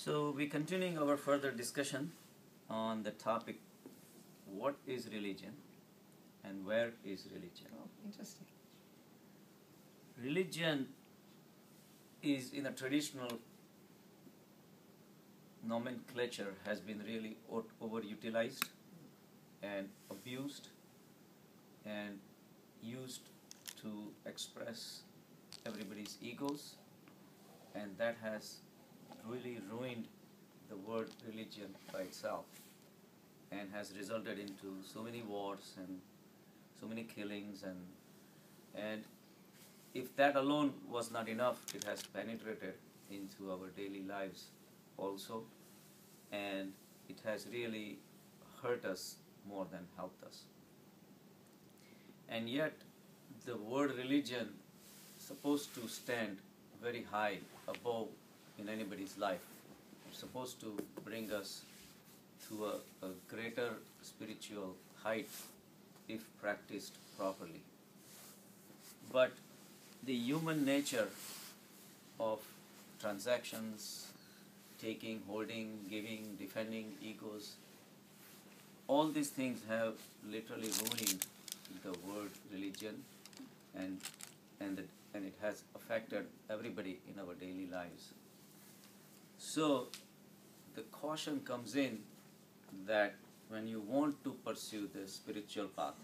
So we're continuing our further discussion on the topic, what is religion and where is religion? Oh, interesting. Religion is, in a traditional nomenclature, has been really overutilized and abused and used to express everybody's egos, and that has really ruined the word religion by itself and has resulted into so many wars and so many killings, and if that alone was not enough, it has penetrated into our daily lives also, and it has really hurt us more than helped us. And yet the word religion is supposed to stand very high above in anybody's life. It's supposed to bring us to a greater spiritual height if practiced properly. But the human nature of transactions, taking, holding, giving, defending, egos, all these things have literally ruined the word religion, and it has affected everybody in our daily lives. So the caution comes in that when you want to pursue the spiritual path,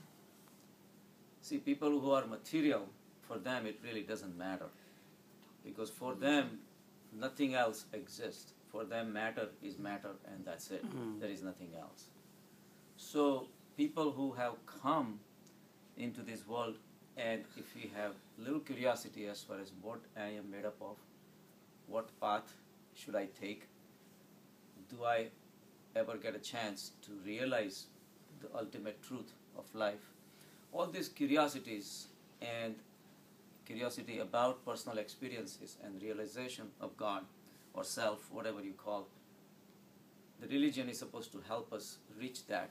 see, people who are material, for them it really doesn't matter, because for them nothing else exists. For them matter is matter, and that's it. There is nothing else. So people who have come into this world, and if we have little curiosity as far as what I am made up of, what path should I take, do I ever get a chance to realize the ultimate truth of life, all these curiosities and curiosity about personal experiences and realization of God or self, whatever you call, the religion is supposed to help us reach that.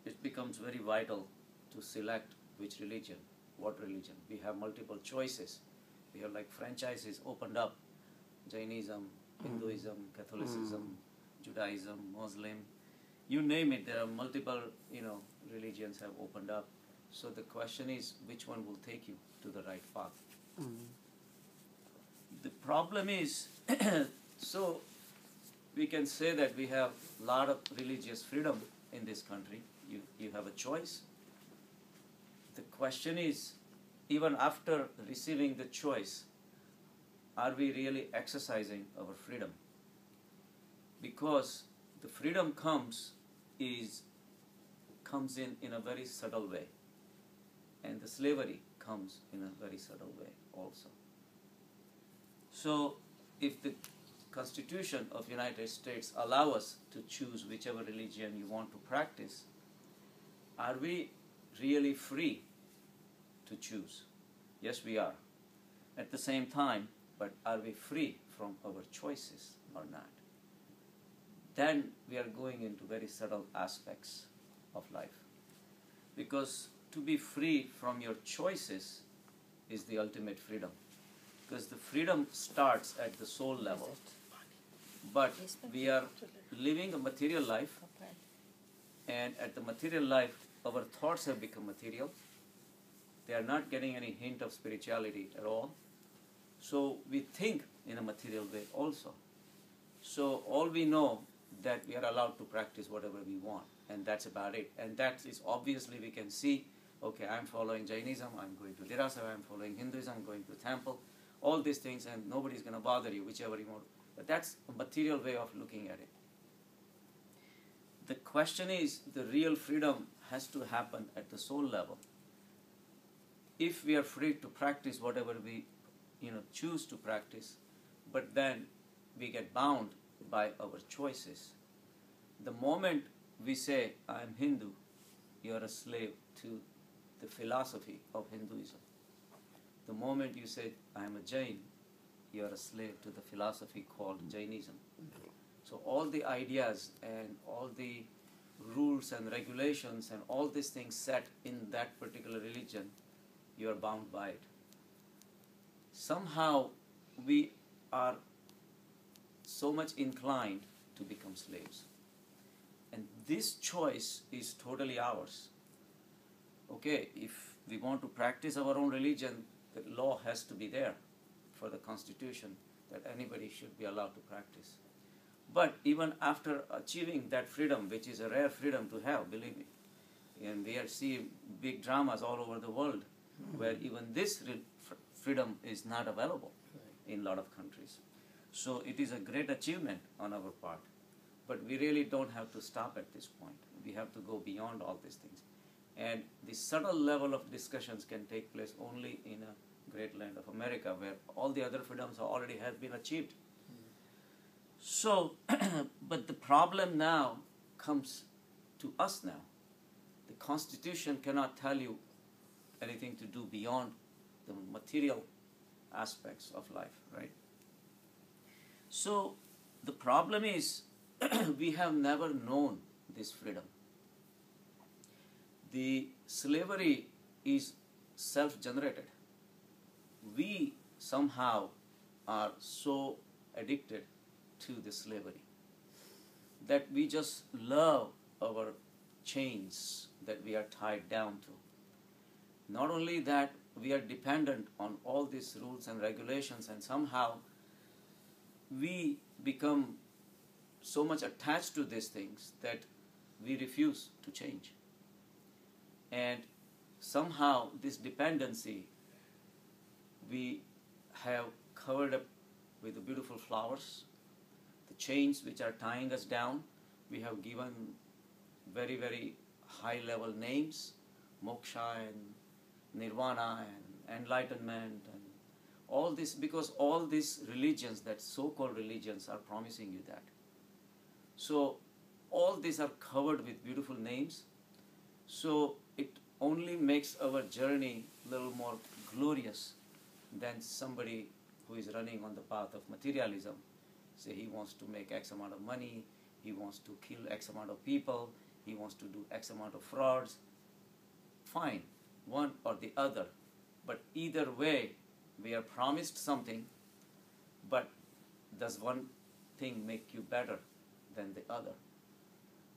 It becomes very vital to select which religion, what religion. We have multiple choices. We have like franchises opened up: Jainism, Hinduism, Catholicism, Judaism, Muslim, you name it. There are multiple, religions have opened up. So the question is, which one will take you to the right path? The problem is, so we can say that we have a lot of religious freedom in this country. You have a choice. The question is, even after receiving the choice, are we really exercising our freedom? Because the freedom comes in a very subtle way, and the slavery comes in a very subtle way also. So if the Constitution of United States allow us to choose whichever religion you want to practice, are we really free to choose? Yes, we are. At the same time, but are we free from our choices or not? Then we are going into very subtle aspects of life. Because to be free from your choices is the ultimate freedom. Because the freedom starts at the soul level. But we are living a material life, and at the material life, our thoughts have become material. They are not getting any hint of spirituality at all. So we think in a material way also. So all we know that we are allowed to practice whatever we want, and that's about it. And that is obviously we can see, okay, I'm following Jainism, I'm going to Dirasa, I'm following Hinduism, I'm going to temple, all these things, and nobody's going to bother you, whichever you want. But that's a material way of looking at it. The question is, the real freedom has to happen at the soul level. If we are free to practice whatever we choose to practice, but then we get bound by our choices. The moment we say, I am Hindu, you are a slave to the philosophy of Hinduism. The moment you say, I am a Jain, you are a slave to the philosophy called Jainism. So all the ideas and all the rules and regulations and all these things set in that particular religion, you are bound by it. Somehow we are so much inclined to become slaves. And this choice is totally ours. Okay, if we want to practice our own religion, the law has to be there for the constitution that anybody should be allowed to practice. But even after achieving that freedom, which is a rare freedom to have, believe me, and we are seeing big dramas all over the world where even this freedom is not available in a lot of countries. So it is a great achievement on our part. But we really don't have to stop at this point. We have to go beyond all these things. And the subtle level of discussions can take place only in a great land of America, where all the other freedoms already have been achieved. So, but the problem now comes to us now. The Constitution cannot tell you anything to do beyond the material aspects of life, right? So, the problem is we have never known this freedom. The slavery is self-generated. We somehow are so addicted to the slavery that we just love our chains that we are tied down to. Not only that, we are dependent on all these rules and regulations, and somehow we become so much attached to these things that we refuse to change. And somehow this dependency we have covered up with the beautiful flowers, the chains which are tying us down. We have given very, very high level names, moksha and nirvana and enlightenment and all this, because all these religions, that so-called religions, are promising you that. So all these are covered with beautiful names. So it only makes our journey a little more glorious than somebody who is running on the path of materialism. Say he wants to make X amount of money, he wants to kill X amount of people, he wants to do X amount of frauds. Fine, one or the other. But either way, we are promised something, but does one thing make you better than the other?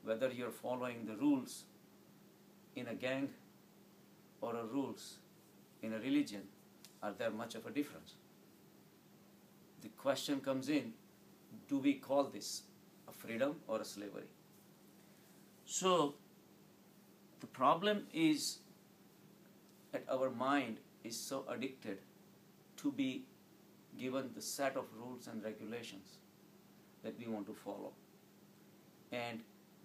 Whether you're following the rules in a gang or a rules in a religion, are there much of a difference? The question comes in, do we call this a freedom or a slavery? So the problem is that our mind is so addicted to be given the set of rules and regulations that we want to follow. And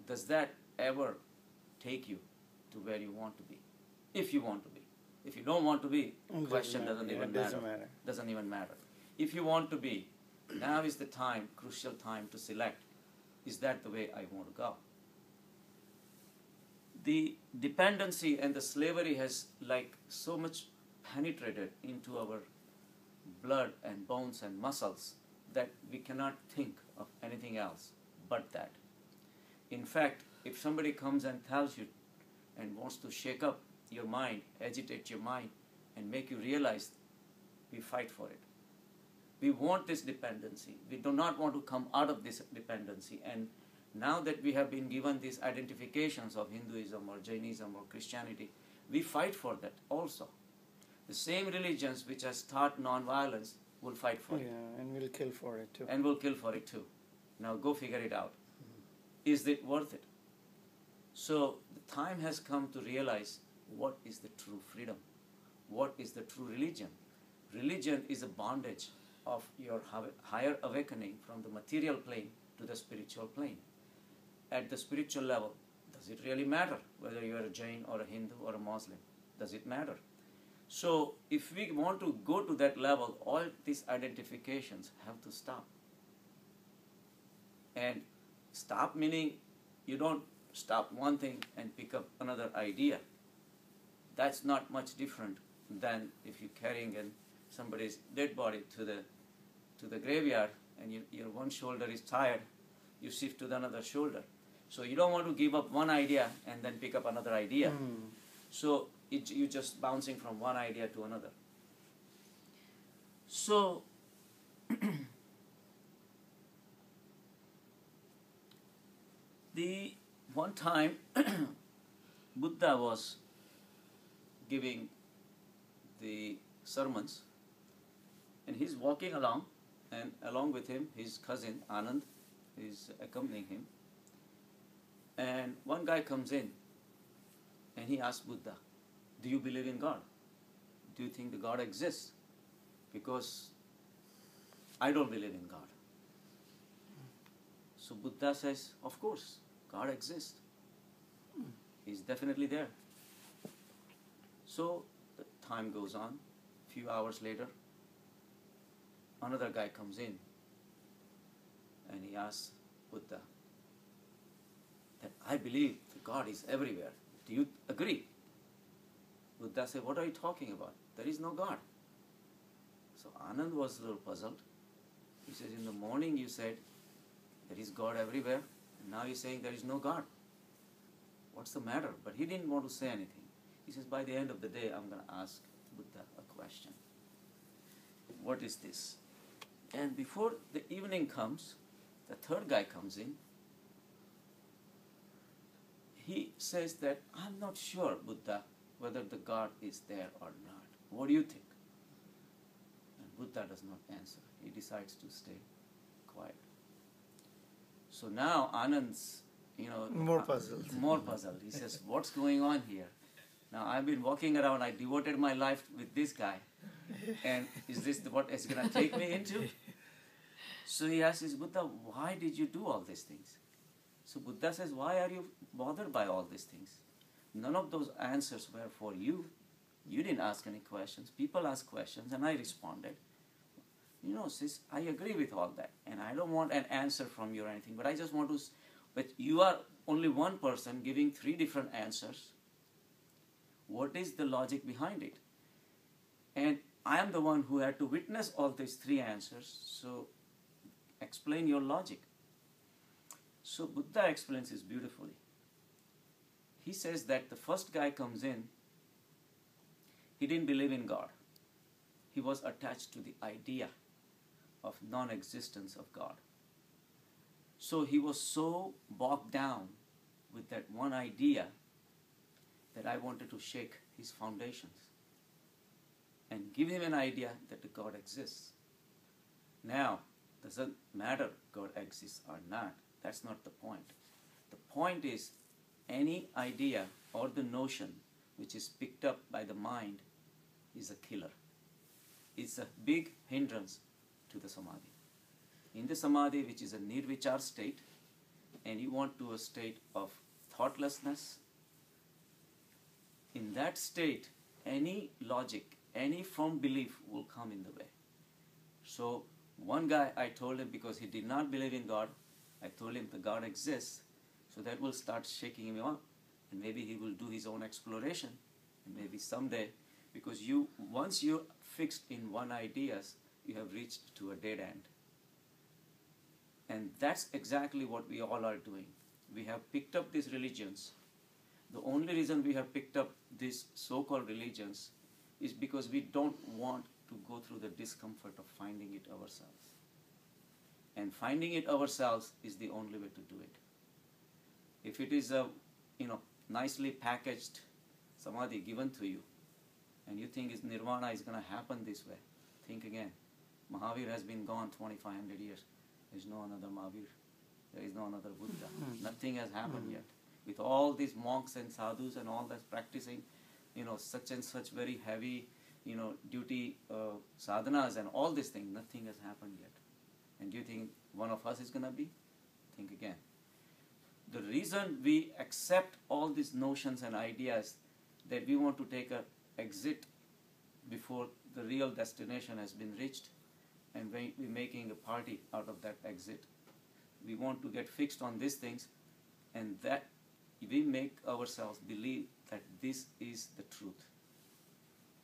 does that ever take you to where you want to be? If you want to be. If you don't want to be, the question doesn't even matter. Doesn't even matter. If you want to be, now is the time, crucial time to select, is that the way I want to go? The dependency and the slavery has like so much penetrated into our blood and bones and muscles that we cannot think of anything else but that. In fact, if somebody comes and tells you and wants to shake up your mind, agitate your mind, and make you realize, we fight for it. We want this dependency. We do not want to come out of this dependency. And now that we have been given these identifications of Hinduism or Jainism or Christianity, we fight for that also. The same religions which has taught non-violence will fight for it. Yeah, and will kill for it too. And will kill for it too. Now go figure it out. Is it worth it? So the time has come to realize what is the true freedom. What is the true religion? Religion is a bondage of your higher awakening from the material plane to the spiritual plane. At the spiritual level, does it really matter whether you are a Jain or a Hindu or a Muslim? Does it matter? So if we want to go to that level, all these identifications have to stop. And stop meaning you don't stop one thing and pick up another idea. That's not much different than if you're carrying somebody's dead body to the graveyard and your one shoulder is tired, you shift to the another shoulder. So you don't want to give up one idea and then pick up another idea. So you're just bouncing from one idea to another. So The one time Buddha was giving the sermons, and he's walking along, and along with him his cousin Anand is accompanying him. And one guy comes in and he asks Buddha, do you believe in God? Do you think the God exists? Because I don't believe in God. So Buddha says, of course, God exists. He's definitely there. So the time goes on. A few hours later, another guy comes in and he asks Buddha that I believe that God is everywhere. Do you agree? Buddha said, what are you talking about? There is no God. So Anand was a little puzzled. He says, in the morning you said there is God everywhere, and now you're saying there is no God. What's the matter? But he didn't want to say anything. He says, by the end of the day, I'm going to ask Buddha a question. What is this? And before the evening comes, the third guy comes in. He says that, I'm not sure, Buddha, whether the God is there or not. What do you think? And Buddha does not answer. He decides to stay quiet. So now Anand's, more puzzled. More puzzled. He says, what's going on here? Now I've been walking around, I devoted my life with this guy. And is this what it's going to take me into? So he asks Buddha, why did you do all these things? So Buddha says, why are you bothered by all these things? None of those answers were for you. You didn't ask any questions. People asked questions and I responded. Sis, I agree with all that. And I don't want an answer from you or anything. But I just want to, but you are only one person giving 3 different answers. What is the logic behind it? And I am the one who had to witness all these 3 answers. So explain your logic. So Buddha explains this beautifully. He says that the first guy comes in, he didn't believe in God. He was attached to the idea of non-existence of God. So he was so bogged down with that one idea that I wanted to shake his foundations and give him an idea that the God exists. Now, doesn't matter God exists or not. That's not the point. The point is any idea or the notion which is picked up by the mind is a killer. It's a big hindrance to the samadhi. In the samadhi, which is a nirvichar state, and you want to a state of thoughtlessness, in that state, any logic, any firm belief will come in the way. So one guy, I told him, because he did not believe in God, I told him the God exists, so that will start shaking him up, and maybe he will do his own exploration, and maybe someday, because once you're fixed in one idea, you have reached to a dead end. And that's exactly what we all are doing. We have picked up these religions. The only reason we have picked up these so-called religions is because we don't want to go through the discomfort of finding it ourselves. And finding it ourselves is the only way to do it. If it is a nicely packaged samadhi given to you, and you think nirvana is going to happen this way, think again. Mahavir has been gone 2,500 years. There is no another Mahavir. There is no another Buddha. Nothing has happened yet. With all these monks and sadhus and all that practicing, such and such very heavy, duty sadhanas and all these things, nothing has happened yet. And do you think one of us is going to be? Think again. The reason we accept all these notions and ideas that we want to take an exit before the real destination has been reached, and we're making a party out of that exit. We want to get fixed on these things, and that we make ourselves believe that this is the truth.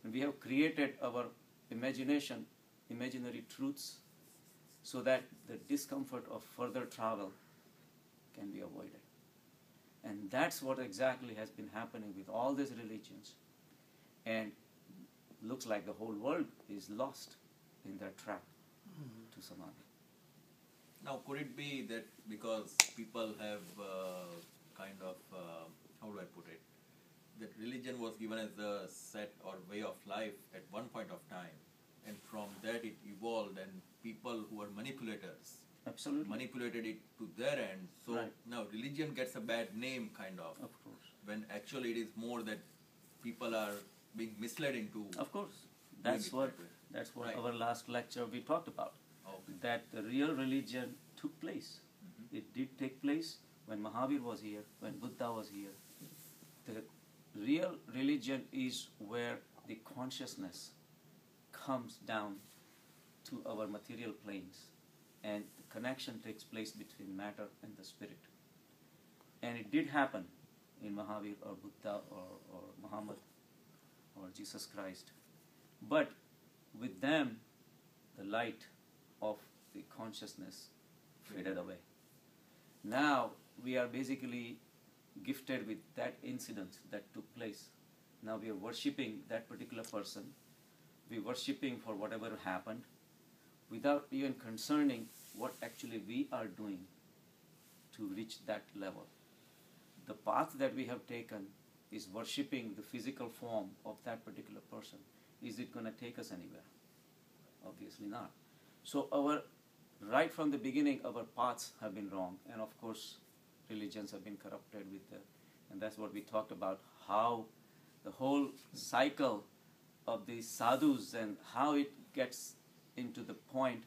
And we have created our imaginary truths, so that the discomfort of further travel can be avoided. And that's what exactly has been happening with all these religions. And looks like the whole world is lost in their trap to samadhi. Now, could it be that because people have how do I put it, that religion was given as a set or way of life at one point of time, and from that it evolved, and people who were manipulators Absolutely. manipulated it to their end. So Right. now religion gets a bad name, kind of, course. when actually it is more that people are being misled into. Of course. doing That's it what that way. that's what Right. our last lecture we talked about. Okay. That the real religion took place. Mhm. It did take place when Mahavir was here, when Buddha was here. The real religion is where the consciousness comes down to our material planes, and the connection takes place between matter and the spirit. And it did happen in Mahavir or Buddha or Muhammad or Jesus Christ. But with them, the light of the consciousness faded away. Now we are basically gifted with that incident that took place. Now we are worshipping that particular person. We are worshipping for whatever happened without even concerning what actually we are doing to reach that level. The path that we have taken is worshipping the physical form of that particular person. Is it going to take us anywhere? Obviously not. So right from the beginning, our paths have been wrong, and of course, religions have been corrupted and that's what we talked about, how the whole cycle of the sadhus and how it gets into the point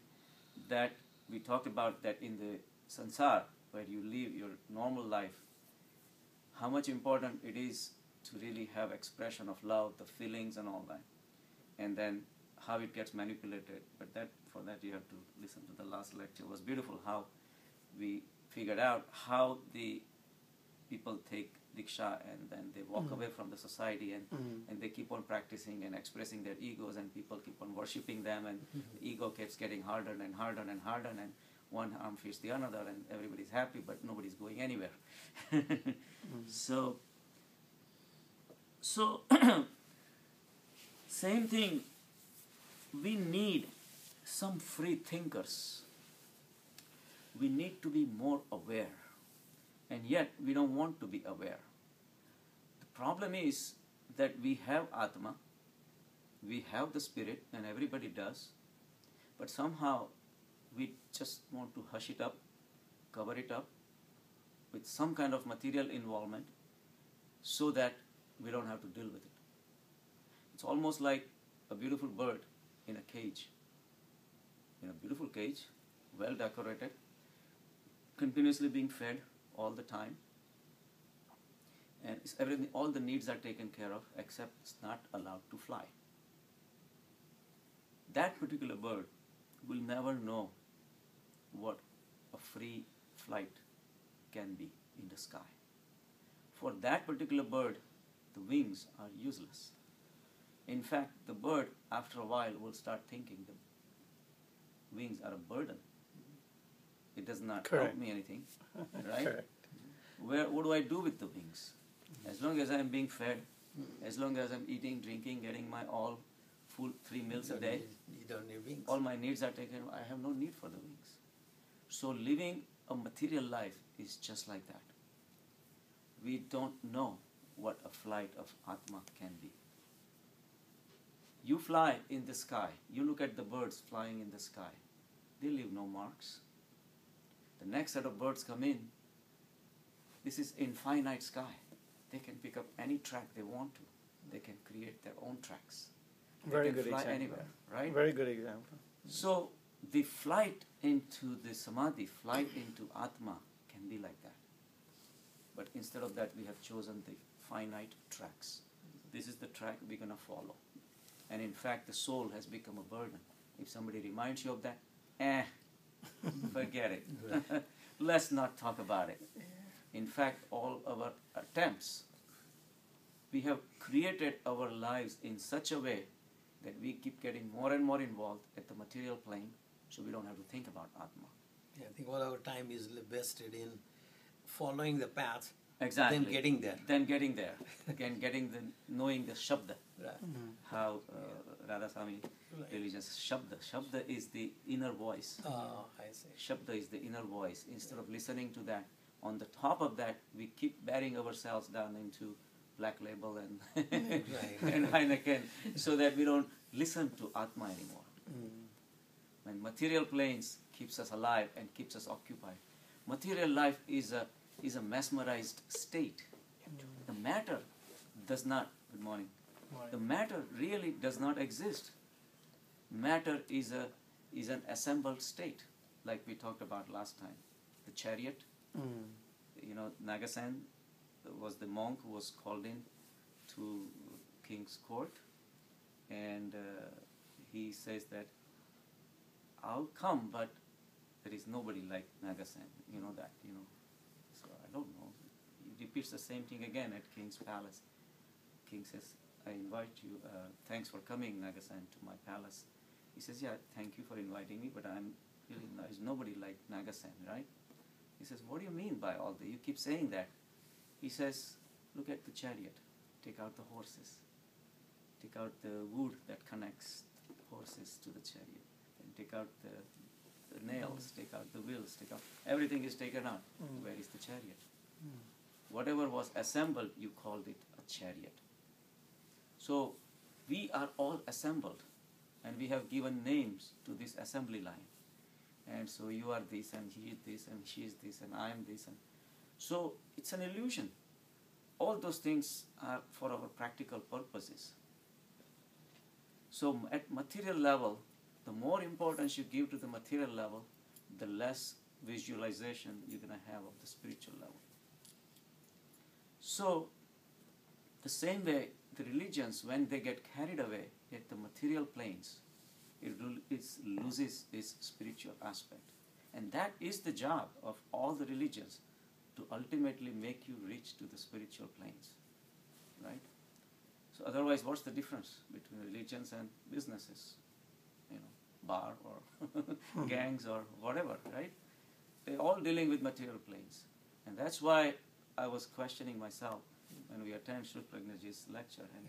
that we talked about, that in the sansar, where you live your normal life, how much important it is to really have expression of love, the feelings and all that, and then how it gets manipulated. But for that you have to listen to the last lecture. It was beautiful how we figured out how the people take diksha and then they walk away from the society, and they keep on practicing and expressing their egos, and people keep on worshipping them, and the ego keeps getting harder and harder and harder, and one arm feeds the another, and everybody's happy, but nobody's going anywhere. So same thing, we need some free thinkers. We need to be more aware, and yet we don't want to be aware. The problem is that we have Atma, we have the spirit, and everybody does, but somehow we just want to hush it up, cover it up with some kind of material involvement so that we don't have to deal with it. It's almost like a beautiful bird in a cage. In a beautiful cage, well decorated, continuously being fed all the time, and everything, all the needs are taken care of, except it's not allowed to fly. That particular bird will never know what a free flight can be in the sky. For that particular bird, the wings are useless. In fact, the bird, after a while, will start thinking the wings are a burden. It does not help me anything, right? Correct. What do I do with the wings? As long as I am being fed, as long as I'm eating, drinking, getting my all full 3 meals a day, You don't need wings. all my needs are taken, I have no need for the wings. So living a material life is just like that. We don't know what a flight of Atma can be. You fly in the sky, you look at the birds flying in the sky, they leave no marks. The next set of birds come in, this is infinite sky. They can pick up any track they want to. They can create their own tracks. Very They can good fly example. anywhere, right? Very good example. So the flight into the samadhi, flight into Atma can be like that. But instead of that, we have chosen the finite tracks. This is the track we're going to follow. And in fact, the soul has become a burden. If somebody reminds you of that, forget it. Let's not talk about it. In fact, all our attempts, we have created our lives in such a way that we keep getting more and more involved at the material plane, so we don't have to think about Atma. Yeah, I think all our time is vested in following the path Exactly. Then getting there. Then getting there. Again, knowing the shabda. Right. How Radhaswami religious shabda. Shabda is the inner voice. Oh, I see. Shabda is the inner voice. Instead of listening to that, on the top of that, we keep burying ourselves down into Black Label and and Heineken, so that we don't listen to Atma anymore. When material planes keeps us alive and keeps us occupied, material life is a mesmerized state. The matter does not. Good morning. The matter really does not exist. Matter is an assembled state, like we talked about last time. The chariot. Nagasen was the monk who was called in to king's court, and he says that I'll come, but there is nobody like Nagasen. You know that, So I don't know. He repeats the same thing again at king's palace. King says, I invite you, thanks for coming, Nagasen, to my palace. He says, yeah, thank you for inviting me, but there's nobody like Nagasen, right? He says, what do you mean by all that? You keep saying that. He says, look at the chariot. Take out the horses. Take out the wood that connects horses to the chariot. And take out the nails, take out the wheels, everything is taken out. Where is the chariot? Whatever was assembled, you called it a chariot. So we are all assembled, and we have given names to this assembly line. And so you are this, and he is this, and she is this, and I am this. And so it's an illusion. All those things are for our practical purposes. So at material level, the more importance you give to the material level, the less visualization you're going to have of the spiritual level. So the same way, the religions, when they get carried away at the material planes, it loses its spiritual aspect. And that is the job of all the religions, to ultimately make you reach to the spiritual planes. Right? So otherwise, what's the difference between religions and businesses? Bar or gangs or whatever, right? They're all dealing with material planes. And that's why I was questioning myself when we attend Shri Prajnaji's lecture. And